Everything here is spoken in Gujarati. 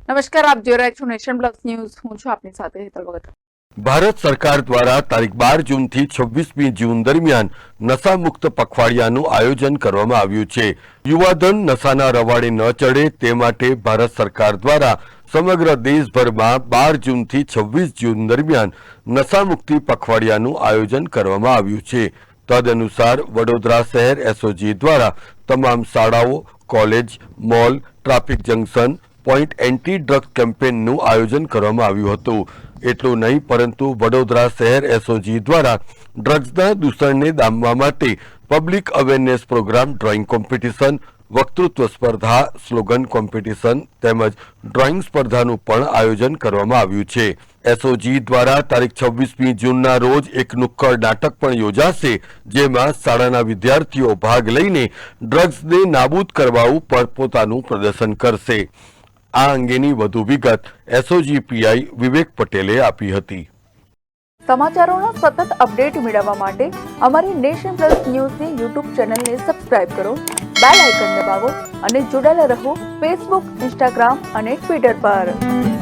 નમસ્કાર, આપ જોઈ રહ્યા છો નેશન પ્લસ ન્યૂઝ. હું છું આપની સાથે હેતલ ભગત. ભારત સરકાર દ્વારા તારીખ 12 જૂનથી 26મી જૂન દરમિયાન નશામુક્ત પખવાડિયાનું આયોજન કરવામાં આવ્યું છે. યુવાધન નશાના રવાડે ન ચડે તે માટે ભારત સરકાર દ્વારા સમગ્ર દેશભરમાં 12 જૂનથી 26 જૂન દરમિયાન નશામુક્તિ પખવાડિયાનું આયોજન કરવામાં આવ્યું છે. તદનુસાર વડોદરા શહેર એસઓજી દ્વારા તમામ શાળાઓ, college, mall, traffic junction point anti drug કેમ્પેનનું આયોજન કરવામાં આવ્યું હતું. એટલું નહીં પરંતુ વડોદરા શહેર એસઓજી દ્વારા ડ્રગ્સના દૂષણને ડામવા માટે public awareness programme, drawing competition, વક્તૃત્વ સ્પર્ધા, સ્લોગન કોમ્પિટિશન તેમજ ડ્રોઈંગ સ્પર્ધાનું પણ આયોજન કરવામાં આવ્યું છે. એસઓજી દ્વારા તારીખ 26મી જૂનના રોજ એક નુક્કડ નાટક પણ યોજાશે, જેમાં શાળાના વિદ્યાર્થીઓ ભાગ લઈને ડ્રગ્સને નાબૂદ કરવા ઉપર પોતાનું પ્રદર્શન કરશે. આ અંગેની વધુ વિગત એસઓજી પીઆઈ વિવેક પટેલે આપી હતી. સમાચારોના સતત અપડેટ મેળવવા માટે અમારી નેશન પ્લસ ન્યૂઝની યુટ્યુબ ચેનલને સબસ્ક્રાઇબ કરો, બેલ આઇકન દબાવો અને જોડાયેલા રહો ફેસબુક, ઇન્સ્ટાગ્રામ અને ટ્વિટર પર.